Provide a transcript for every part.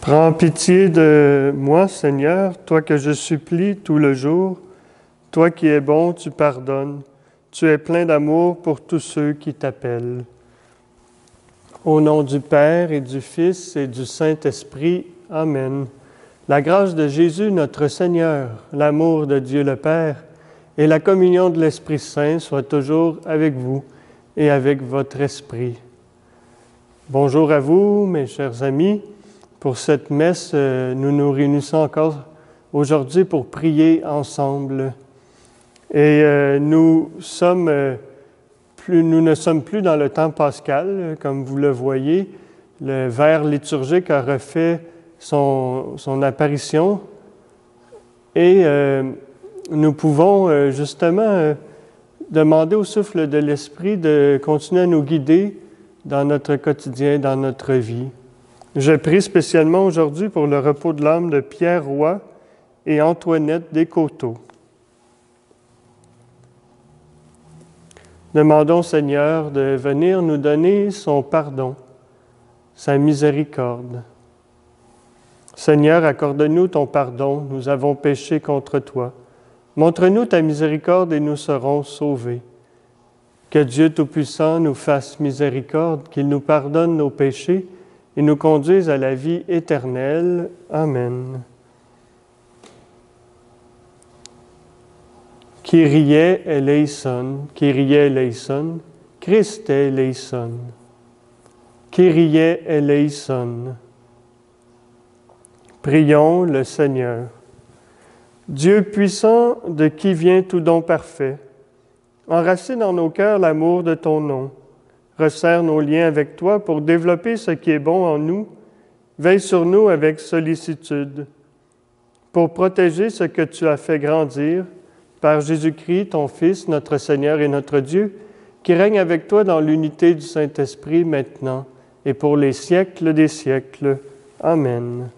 Prends pitié de moi, Seigneur, toi que je supplie tout le jour. Toi qui es bon, tu pardonnes. Tu es plein d'amour pour tous ceux qui t'appellent. Au nom du Père et du Fils et du Saint-Esprit. Amen. La grâce de Jésus notre Seigneur, l'amour de Dieu le Père et la communion de l'Esprit Saint soient toujours avec vous et avec votre esprit. Bonjour à vous, mes chers amis. Pour cette messe, nous nous réunissons encore aujourd'hui pour prier ensemble. Et nous ne sommes plus dans le temps pascal, comme vous le voyez. Le vers liturgique a refait son apparition et nous pouvons justement demander au souffle de l'Esprit de continuer à nous guider dans notre quotidien, dans notre vie. Je prie spécialement aujourd'hui pour le repos de l'âme de Pierre Roy et Antoinette Descoteaux. Demandons, Seigneur, de venir nous donner son pardon, sa miséricorde. Seigneur, accorde-nous ton pardon, nous avons péché contre toi. Montre-nous ta miséricorde et nous serons sauvés. Que Dieu Tout-Puissant nous fasse miséricorde, qu'il nous pardonne nos péchés et nous conduise à la vie éternelle. Amen. Kyrie eleison, Kyrie eleison, Christe eleison. Kyrie eleison. Prions le Seigneur. Dieu puissant, de qui vient tout don parfait, enracine en nos cœurs l'amour de ton nom. Resserre nos liens avec toi pour développer ce qui est bon en nous. Veille sur nous avec sollicitude, pour protéger ce que tu as fait grandir par Jésus-Christ, ton Fils, notre Seigneur et notre Dieu, qui règne avec toi dans l'unité du Saint-Esprit maintenant et pour les siècles des siècles. Amen.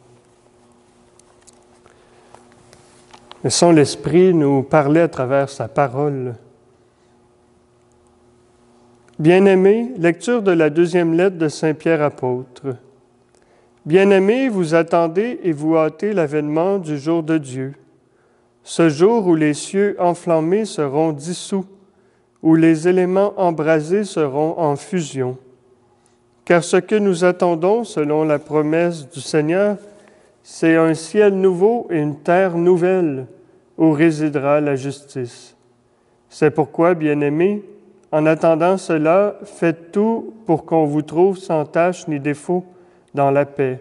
Laissons l'Esprit nous parler à travers sa parole. Bien-aimés, lecture de la deuxième lettre de Saint Pierre apôtre. Bien-aimés, vous attendez et vous hâtez l'avènement du jour de Dieu, ce jour où les cieux enflammés seront dissous, où les éléments embrasés seront en fusion. Car ce que nous attendons, selon la promesse du Seigneur, c'est un ciel nouveau et une terre nouvelle, où résidera la justice. C'est pourquoi, bien-aimés, en attendant cela, faites tout pour qu'on vous trouve sans tache ni défaut dans la paix.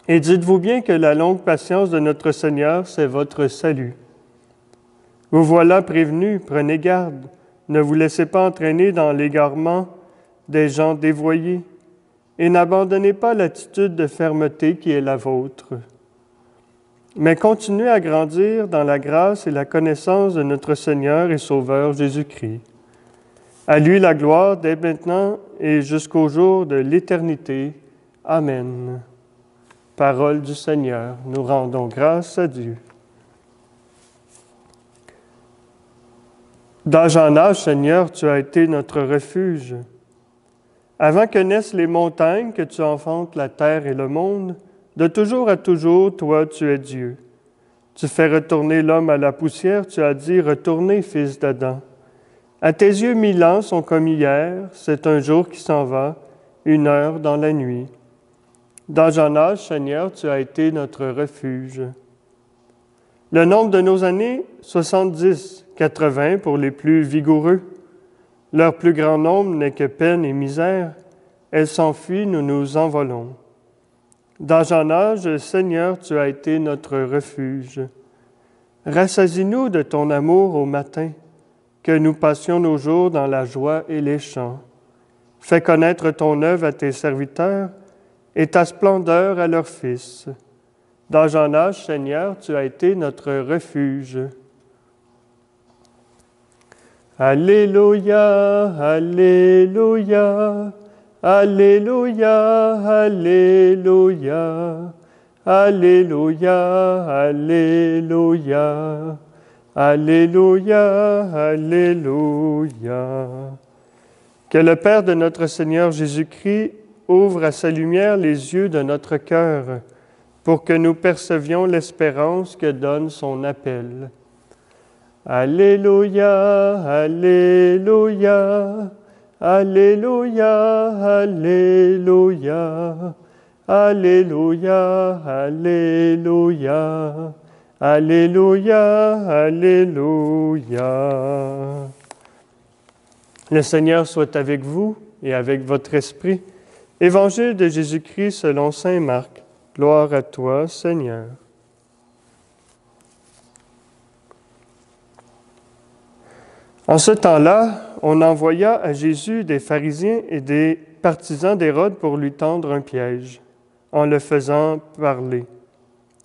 Et dites-vous bien que la longue patience de notre Seigneur, c'est votre salut. Vous voilà prévenus, prenez garde, ne vous laissez pas entraîner dans l'égarement des gens dévoyés, et n'abandonnez pas l'attitude de fermeté qui est la vôtre. Mais continuez à grandir dans la grâce et la connaissance de notre Seigneur et Sauveur Jésus-Christ. À lui la gloire dès maintenant et jusqu'au jour de l'éternité. Amen. Parole du Seigneur, nous rendons grâce à Dieu. D'âge en âge, Seigneur, tu as été notre refuge. Avant que naissent les montagnes, que tu enfantes la terre et le monde, de toujours à toujours, toi, tu es Dieu. Tu fais retourner l'homme à la poussière, tu as dit, retournez, fils d'Adam. À tes yeux, 1000 ans sont comme hier, c'est un jour qui s'en va, une heure dans la nuit. D'âge en âge, Seigneur, tu as été notre refuge. Le nombre de nos années, 70, 80 pour les plus vigoureux. Leur plus grand nombre n'est que peine et misère. Elles s'enfuient, nous nous envolons. D'âge en âge, Seigneur, tu as été notre refuge. Rassasie-nous de ton amour au matin, que nous passions nos jours dans la joie et les chants. Fais connaître ton œuvre à tes serviteurs et ta splendeur à leurs fils. D'âge en âge, Seigneur, tu as été notre refuge. Alléluia, Alléluia, Alléluia, Alléluia, Alléluia, Alléluia, Alléluia, Alléluia. Que le Père de notre Seigneur Jésus-Christ, ouvre à sa lumière les yeux de notre cœur, pour que nous percevions l'espérance que donne son appel. Alléluia, Alléluia, Alléluia, Alléluia, Alléluia, Alléluia, Alléluia, Alléluia. Le Seigneur soit avec vous et avec votre esprit. Évangile de Jésus-Christ selon saint Marc. Gloire à toi, Seigneur. En ce temps-là, on envoya à Jésus des pharisiens et des partisans d'Hérode pour lui tendre un piège, en le faisant parler.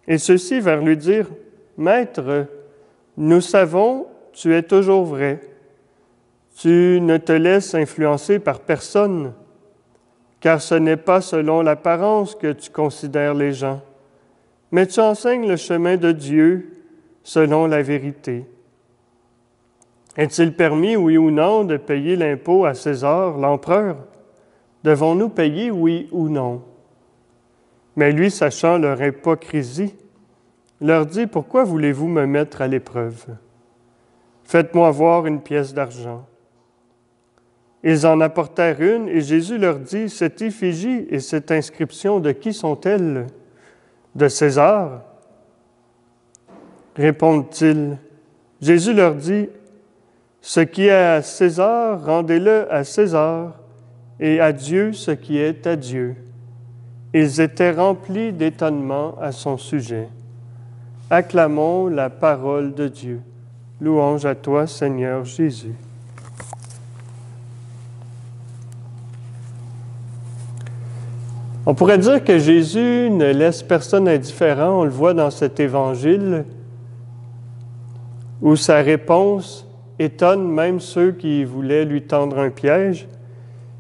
Et ceux-ci vinrent lui dire, « Maître, nous savons, tu es toujours vrai. Tu ne te laisses influencer par personne, car ce n'est pas selon l'apparence que tu considères les gens, mais tu enseignes le chemin de Dieu selon la vérité. Est-il permis, oui ou non, de payer l'impôt à César, l'empereur? Devons-nous payer, oui ou non? » Mais lui, sachant leur hypocrisie, leur dit, « Pourquoi voulez-vous me mettre à l'épreuve? Faites-moi voir une pièce d'argent. » Ils en apportèrent une, et Jésus leur dit, « Cette effigie et cette inscription, de qui sont-elles? De César? » Répondent-ils. Jésus leur dit, « Ce qui est à César, rendez-le à César, et à Dieu ce qui est à Dieu. » Ils étaient remplis d'étonnement à son sujet. Acclamons la parole de Dieu. Louange à toi, Seigneur Jésus. On pourrait dire que Jésus ne laisse personne indifférent. On le voit dans cet évangile où sa réponse étonne même ceux qui voulaient lui tendre un piège.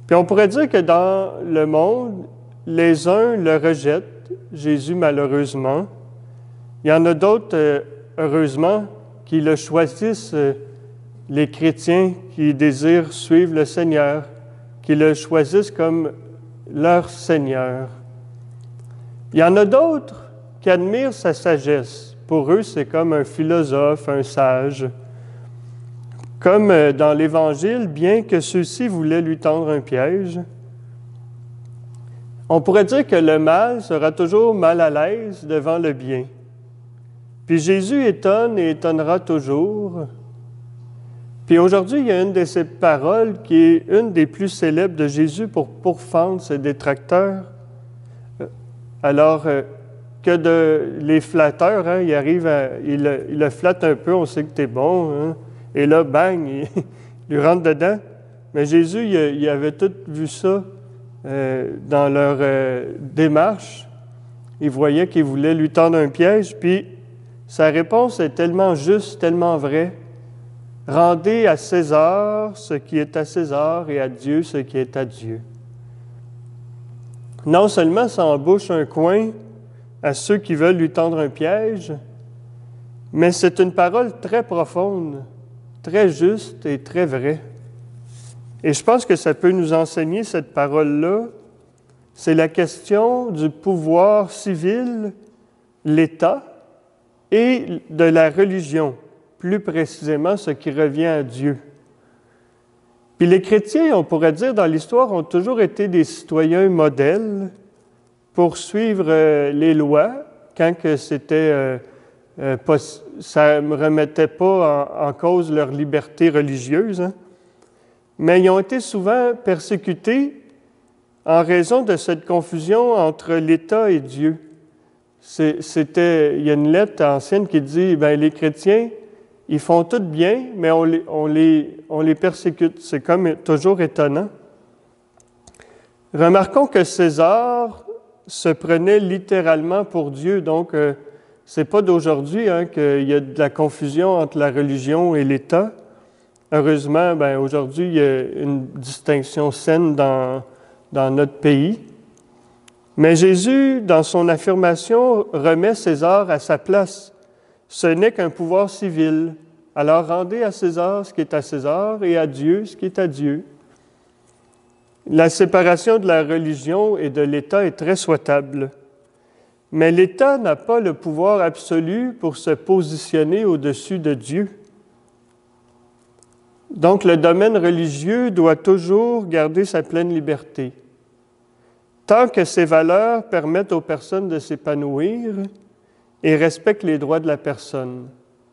Puis on pourrait dire que dans le monde, les uns le rejettent, Jésus malheureusement. Il y en a d'autres, heureusement, qui le choisissent, les chrétiens qui désirent suivre le Seigneur, qui le choisissent comme leur Seigneur. Il y en a d'autres qui admirent sa sagesse. Pour eux, c'est comme un philosophe, un sage. Comme dans l'Évangile, bien que ceux-ci voulaient lui tendre un piège, on pourrait dire que le mal sera toujours mal à l'aise devant le bien. Puis Jésus étonne et étonnera toujours. Puis aujourd'hui, il y a une de ces paroles qui est une des plus célèbres de Jésus pour pourfendre ses détracteurs. Alors que les flatteurs, hein, il le flatte un peu, on sait que t'es bon, hein, et là, bang, il lui rentre dedans. Mais Jésus, il avait tout vu ça dans leur démarche. Il voyait qu'il voulait lui tendre un piège, puis sa réponse est tellement juste, tellement vraie. Rendez à César ce qui est à César et à Dieu ce qui est à Dieu. Non seulement ça embouche un coin à ceux qui veulent lui tendre un piège, mais c'est une parole très profonde, très juste et très vraie. Et je pense que ça peut nous enseigner cette parole-là. C'est la question du pouvoir civil, l'État, et de la religion, plus précisément ce qui revient à Dieu. Puis les chrétiens, on pourrait dire, dans l'histoire, ont toujours été des citoyens modèles pour suivre les lois quand que c'était ça ne remettait pas en cause leur liberté religieuse, hein. Mais ils ont été souvent persécutés en raison de cette confusion entre l'État et Dieu. Il y a une lettre ancienne qui dit, les chrétiens, ils font tout bien, mais on les persécute. C'est comme toujours étonnant. Remarquons que César se prenait littéralement pour Dieu, donc c'est pas d'aujourd'hui hein, qu'il y a de la confusion entre la religion et l'État. Heureusement, aujourd'hui, il y a une distinction saine dans notre pays. Mais Jésus, dans son affirmation, remet César à sa place. Ce n'est qu'un pouvoir civil. Alors rendez à César ce qui est à César et à Dieu ce qui est à Dieu. La séparation de la religion et de l'État est très souhaitable. Mais l'État n'a pas le pouvoir absolu pour se positionner au-dessus de Dieu. Donc, le domaine religieux doit toujours garder sa pleine liberté. Tant que ces valeurs permettent aux personnes de s'épanouir et respectent les droits de la personne.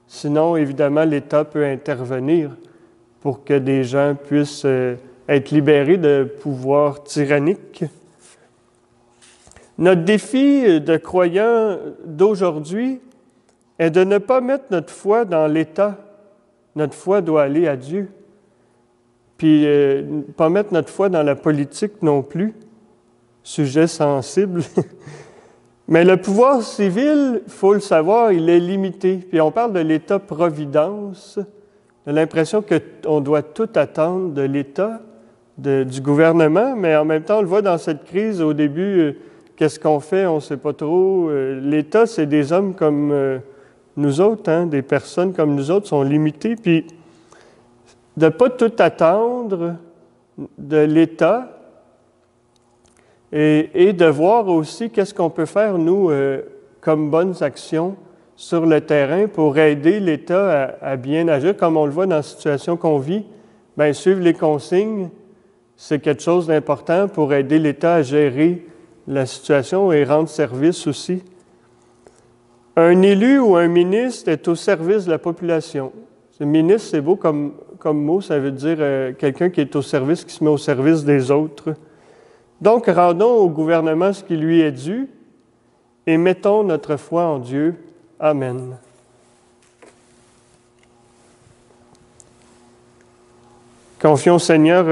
Sinon, évidemment, l'État peut intervenir pour que des gens puissent être libérés de pouvoirs tyranniques. Notre défi de croyants d'aujourd'hui est de ne pas mettre notre foi dans l'État. Notre foi doit aller à Dieu. Puis, ne pas mettre notre foi dans la politique non plus. Sujet sensible. Mais le pouvoir civil, il faut le savoir, il est limité. Puis on parle de l'État-providence. On a l'impression qu'on doit tout attendre de l'État, du gouvernement, mais en même temps, on le voit dans cette crise au début, qu'est-ce qu'on fait? On ne sait pas trop. L'État, c'est des hommes comme nous autres, hein? Des personnes comme nous autres sont limitées. Puis de ne pas tout attendre de l'État, et de voir aussi qu'est-ce qu'on peut faire, nous, comme bonnes actions sur le terrain pour aider l'État à bien agir, comme on le voit dans la situation qu'on vit. Bien, suivre les consignes, c'est quelque chose d'important pour aider l'État à gérer la situation et rendre service aussi. Un élu ou un ministre est au service de la population. Le ministre, c'est beau comme mot, ça veut dire quelqu'un qui est au service, qui se met au service des autres. Donc, rendons au gouvernement ce qui lui est dû et mettons notre foi en Dieu. Amen. Confions au Seigneur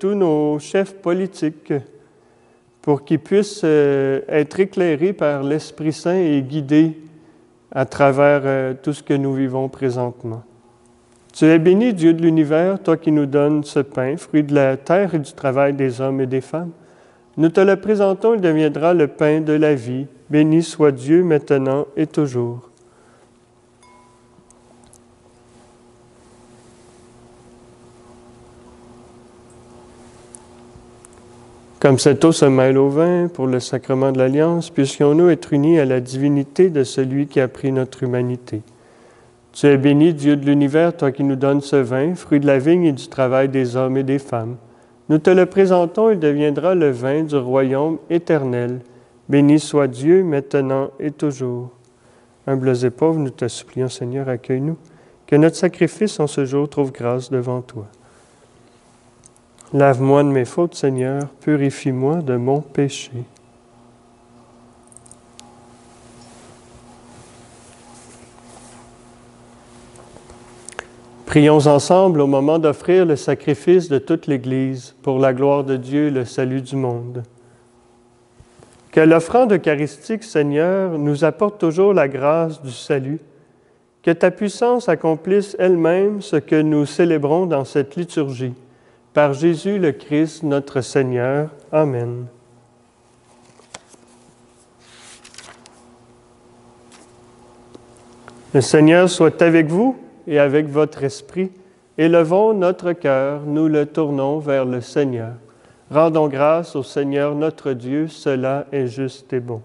tous nos chefs politiques pour qu'ils puissent être éclairés par l'Esprit Saint et guidés à travers tout ce que nous vivons présentement. Tu es béni, Dieu de l'univers, toi qui nous donnes ce pain, fruit de la terre et du travail des hommes et des femmes. Nous te le présentons, il deviendra le pain de la vie. Béni soit Dieu maintenant et toujours. Comme cette eau se mêle au vin pour le sacrement de l'Alliance, puissions-nous être unis à la divinité de celui qui a pris notre humanité. Tu es béni, Dieu de l'univers, toi qui nous donnes ce vin, fruit de la vigne et du travail des hommes et des femmes. Nous te le présentons, il deviendra le vin du royaume éternel. Béni soit Dieu, maintenant et toujours. Humbles et pauvres, nous te supplions, Seigneur, accueille-nous. Que notre sacrifice en ce jour trouve grâce devant toi. Lave-moi de mes fautes, Seigneur, purifie-moi de mon péché. Prions ensemble au moment d'offrir le sacrifice de toute l'Église pour la gloire de Dieu et le salut du monde. Que l'offrande eucharistique, Seigneur, nous apporte toujours la grâce du salut. Que ta puissance accomplisse elle-même ce que nous célébrons dans cette liturgie. Par Jésus le Christ, notre Seigneur. Amen. Le Seigneur soit avec vous et avec votre esprit. Élevons notre cœur, nous le tournons vers le Seigneur. Rendons grâce au Seigneur notre Dieu, cela est juste et bon.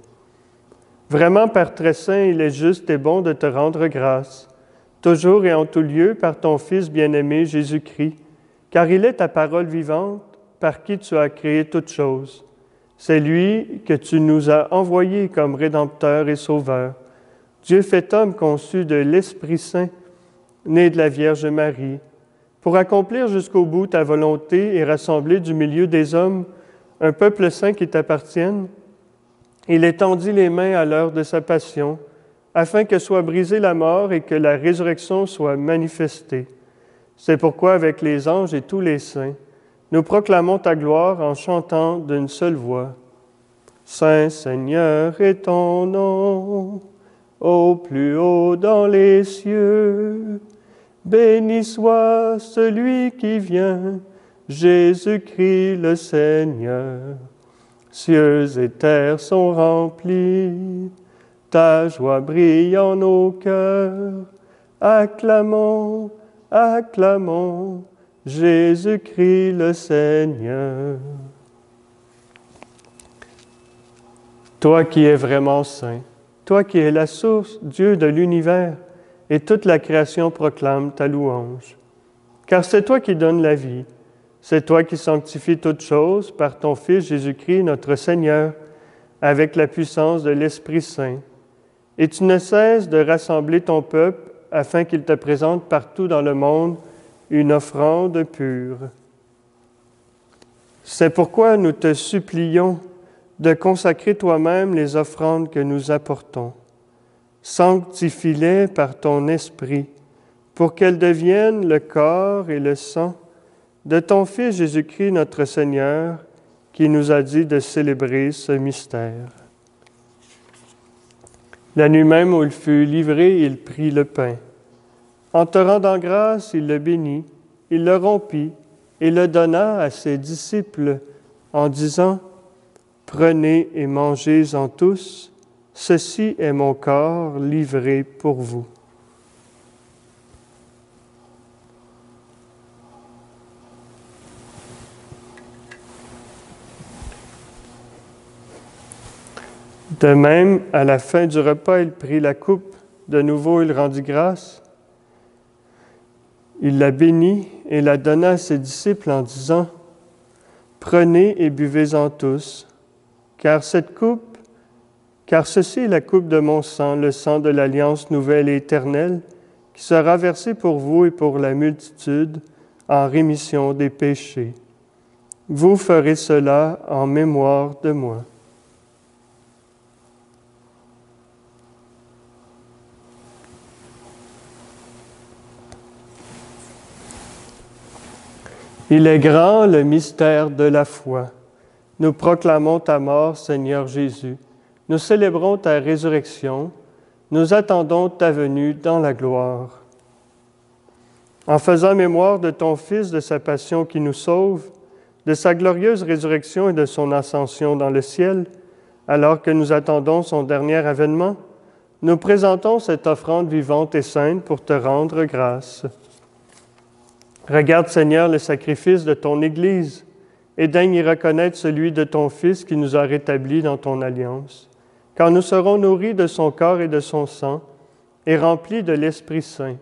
Vraiment, Père très saint, il est juste et bon de te rendre grâce, toujours et en tout lieu, par ton Fils bien-aimé Jésus-Christ, car il est ta parole vivante, par qui tu as créé toutes choses. C'est lui que tu nous as envoyé comme Rédempteur et Sauveur. Dieu fait homme conçu de l'Esprit Saint, né de la Vierge Marie, pour accomplir jusqu'au bout ta volonté et rassembler du milieu des hommes un peuple saint qui t'appartienne. Il étendit les mains à l'heure de sa passion, afin que soit brisée la mort et que la résurrection soit manifestée. C'est pourquoi, avec les anges et tous les saints, nous proclamons ta gloire en chantant d'une seule voix. Saint Seigneur est ton nom, au plus haut dans les cieux. Béni soit celui qui vient, Jésus-Christ le Seigneur. Cieux et terre sont remplis, ta joie brille en nos cœurs. Acclamons, acclamons, Jésus-Christ le Seigneur. Toi qui es vraiment saint, toi qui es la source, Dieu de l'univers, et toute la création proclame ta louange. Car c'est toi qui donnes la vie, c'est toi qui sanctifies toutes choses par ton Fils Jésus-Christ, notre Seigneur, avec la puissance de l'Esprit Saint. Et tu ne cesses de rassembler ton peuple afin qu'il te présente partout dans le monde une offrande pure. C'est pourquoi nous te supplions de consacrer toi-même les offrandes que nous apportons. Sanctifie-les par ton Esprit, pour qu'elles deviennent le corps et le sang de ton Fils Jésus-Christ notre Seigneur, qui nous a dit de célébrer ce mystère. La nuit même où il fut livré, il prit le pain. En te rendant grâce, il le bénit, il le rompit et le donna à ses disciples en disant « Prenez et mangez-en tous, ceci est mon corps livré pour vous. » De même, à la fin du repas, il prit la coupe. De nouveau, il rendit grâce. Il la bénit et la donna à ses disciples en disant « Prenez et buvez-en tous, car ceci est la coupe de mon sang, le sang de l'alliance nouvelle et éternelle, qui sera versé pour vous et pour la multitude en rémission des péchés. Vous ferez cela en mémoire de moi. » Il est grand le mystère de la foi. Nous proclamons ta mort, Seigneur Jésus. Nous célébrons ta résurrection. Nous attendons ta venue dans la gloire. En faisant mémoire de ton Fils, de sa passion qui nous sauve, de sa glorieuse résurrection et de son ascension dans le ciel, alors que nous attendons son dernier avènement, nous présentons cette offrande vivante et sainte pour te rendre grâce. Regarde, Seigneur, le sacrifice de ton Église et daigne y reconnaître celui de ton Fils qui nous a rétablis dans ton alliance. Quand nous serons nourris de son corps et de son sang et remplis de l'Esprit Saint,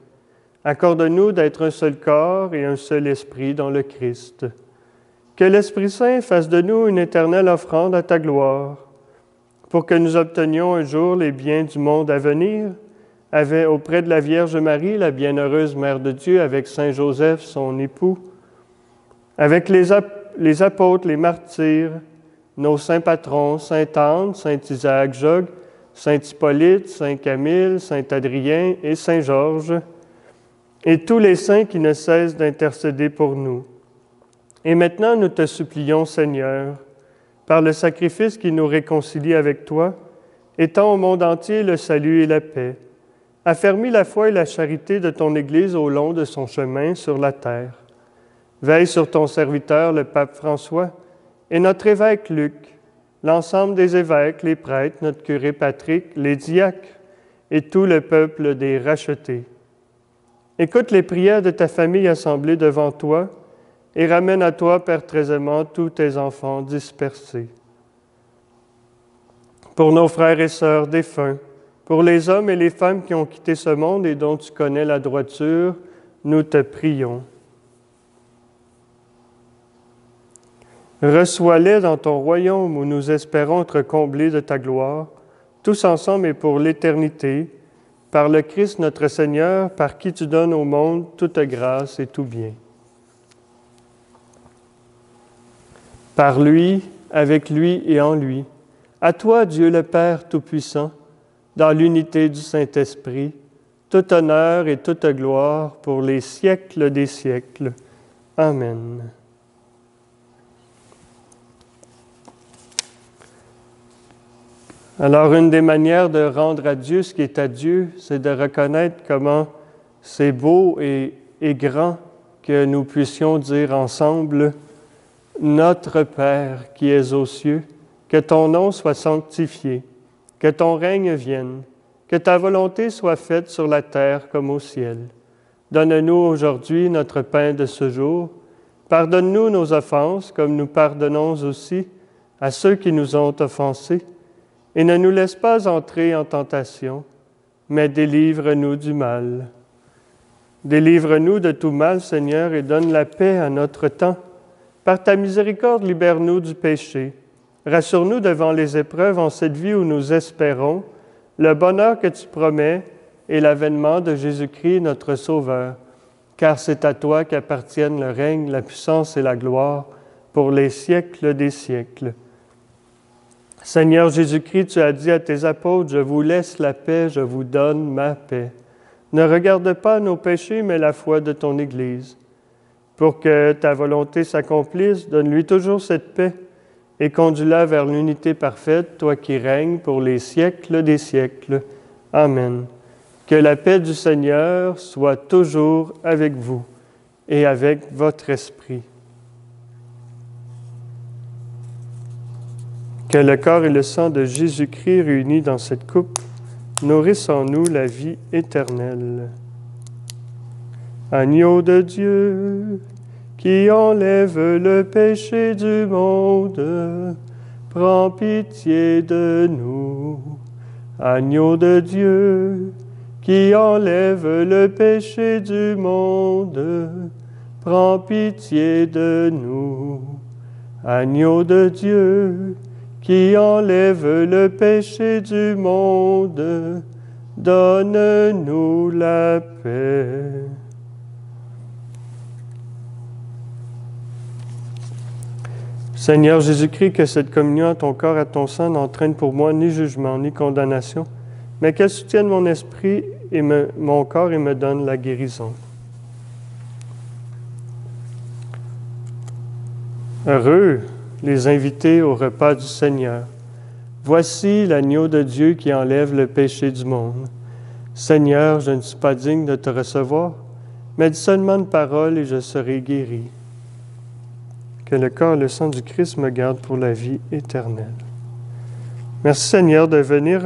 accorde-nous d'être un seul corps et un seul esprit dans le Christ. Que l'Esprit Saint fasse de nous une éternelle offrande à ta gloire, pour que nous obtenions un jour les biens du monde à venir, auprès de la Vierge Marie, la bienheureuse Mère de Dieu, avec Saint Joseph, son époux, avec les apôtres, les martyrs, nos saints patrons, Saint Anne, Saint Isaac Jogues, Saint Hippolyte, Saint Camille, Saint Adrien et Saint Georges, et tous les saints qui ne cessent d'intercéder pour nous. Et maintenant, nous te supplions, Seigneur, par le sacrifice qui nous réconcilie avec toi, étends au monde entier le salut et la paix. Affermis la foi et la charité de ton Église au long de son chemin sur la terre. Veille sur ton serviteur, le pape François, et notre évêque Luc, l'ensemble des évêques, les prêtres, notre curé Patrick, les diacres et tout le peuple des rachetés. Écoute les prières de ta famille assemblée devant toi et ramène à toi, Père très aimant, tous tes enfants dispersés. Pour nos frères et sœurs défunts, pour les hommes et les femmes qui ont quitté ce monde et dont tu connais la droiture, nous te prions. Reçois-les dans ton royaume où nous espérons être comblés de ta gloire, tous ensemble et pour l'éternité, par le Christ notre Seigneur, par qui tu donnes au monde toute grâce et tout bien. Par lui, avec lui et en lui, à toi, Dieu le Père Tout-Puissant, dans l'unité du Saint-Esprit, tout honneur et toute gloire pour les siècles des siècles. Amen. Alors, une des manières de rendre à Dieu ce qui est à Dieu, c'est de reconnaître comment c'est beau et grand que nous puissions dire ensemble « Notre Père qui es aux cieux, que ton nom soit sanctifié, que ton règne vienne, que ta volonté soit faite sur la terre comme au ciel. Donne-nous aujourd'hui notre pain de ce jour. Pardonne-nous nos offenses, comme nous pardonnons aussi à ceux qui nous ont offensés. et ne nous laisse pas entrer en tentation, mais délivre-nous du mal. Délivre-nous de tout mal, Seigneur, et donne la paix à notre temps. Par ta miséricorde, libère-nous du péché. Rassure-nous devant les épreuves en cette vie où nous espérons le bonheur que tu promets et l'avènement de Jésus-Christ, notre Sauveur. Car c'est à toi qu'appartiennent le règne, la puissance et la gloire pour les siècles des siècles. Seigneur Jésus-Christ, tu as dit à tes apôtres, « Je vous laisse la paix, je vous donne ma paix. » Ne regarde pas nos péchés, mais la foi de ton Église. Pour que ta volonté s'accomplisse, donne-lui toujours cette paix et conduis-la vers l'unité parfaite, toi qui règnes pour les siècles des siècles. Amen. Que la paix du Seigneur soit toujours avec vous et avec votre esprit. Que le corps et le sang de Jésus-Christ réunis dans cette coupe nourrissent en nous la vie éternelle. Agneau de Dieu, qui enlève le péché du monde, prends pitié de nous. Agneau de Dieu, qui enlève le péché du monde, prends pitié de nous. Agneau de Dieu, qui enlève le péché du monde, donne-nous la paix. Seigneur Jésus-Christ, que cette communion à ton corps, à ton sang n'entraîne pour moi ni jugement, ni condamnation, mais qu'elle soutienne mon esprit et mon corps et me donne la guérison. Heureux les invités au repas du Seigneur. Voici l'agneau de Dieu qui enlève le péché du monde. Seigneur, je ne suis pas digne de te recevoir, mais dis seulement une parole et je serai guéri. Que le corps et le sang du Christ me gardent pour la vie éternelle. Merci Seigneur de venir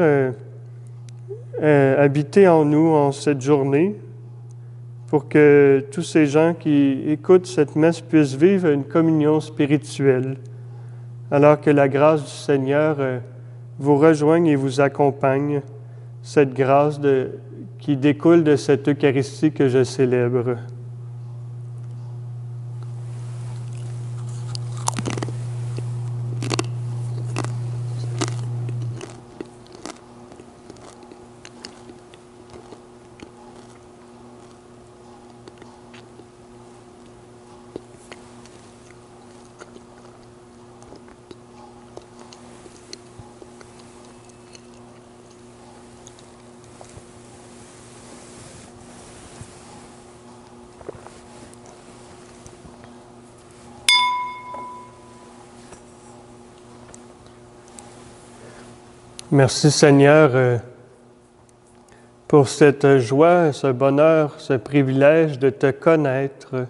habiter en nous en cette journée pour que tous ces gens qui écoutent cette messe puissent vivre une communion spirituelle, alors que la grâce du Seigneur vous rejoigne et vous accompagne, cette grâce qui découle de cette Eucharistie que je célèbre. Merci Seigneur pour cette joie, ce bonheur, ce privilège de te connaître,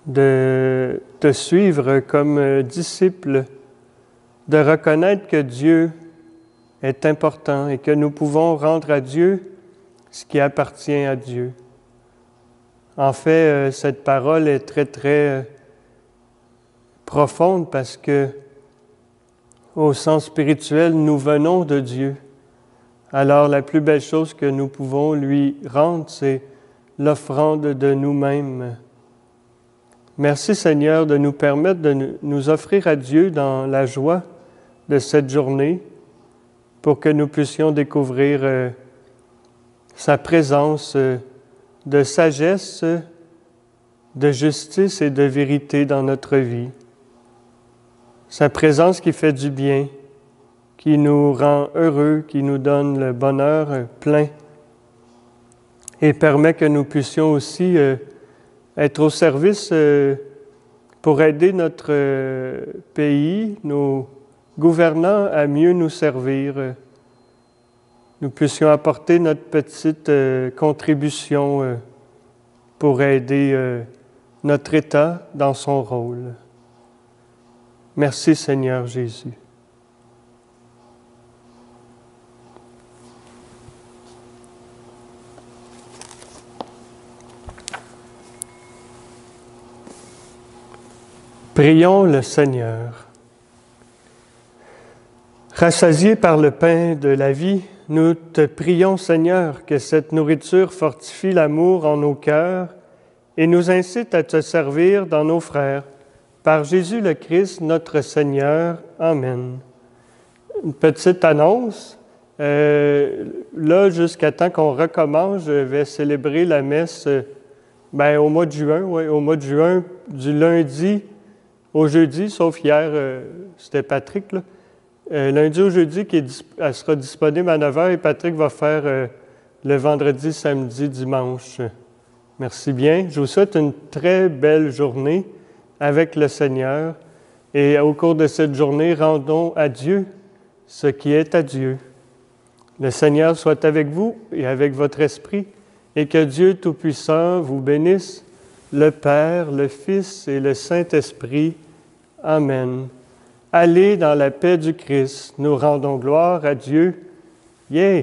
de te suivre comme disciple, de reconnaître que Dieu est important et que nous pouvons rendre à Dieu ce qui appartient à Dieu. En fait, cette parole est très, très profonde parce que au sens spirituel, nous venons de Dieu. Alors, la plus belle chose que nous pouvons lui rendre, c'est l'offrande de nous-mêmes. Merci Seigneur de nous permettre de nous offrir à Dieu dans la joie de cette journée pour que nous puissions découvrir sa présence de sagesse, de justice et de vérité dans notre vie. Sa présence qui fait du bien, qui nous rend heureux, qui nous donne le bonheur plein et permet que nous puissions aussi être au service pour aider notre pays, nos gouvernants à mieux nous servir. Nous puissions apporter notre petite contribution pour aider notre État dans son rôle. Merci Seigneur Jésus. Prions le Seigneur. Rassasiés par le pain de la vie, nous te prions, Seigneur, que cette nourriture fortifie l'amour en nos cœurs et nous incite à te servir dans nos frères. Par Jésus le Christ, notre Seigneur. Amen. Une petite annonce. Là, jusqu'à temps qu'on recommence, je vais célébrer la messe au mois de juin, au mois de juin, du lundi au jeudi, sauf hier, c'était Patrick, là. Lundi au jeudi, elle sera disponible à 9h et Patrick va faire le vendredi, samedi, dimanche. Merci bien. Je vous souhaite une très belle journée avec le Seigneur. Et au cours de cette journée, rendons à Dieu ce qui est à Dieu. Le Seigneur soit avec vous et avec votre esprit, et que Dieu Tout-Puissant vous bénisse, le Père, le Fils et le Saint-Esprit. Amen. Allez dans la paix du Christ. Nous rendons gloire à Dieu. Yeah!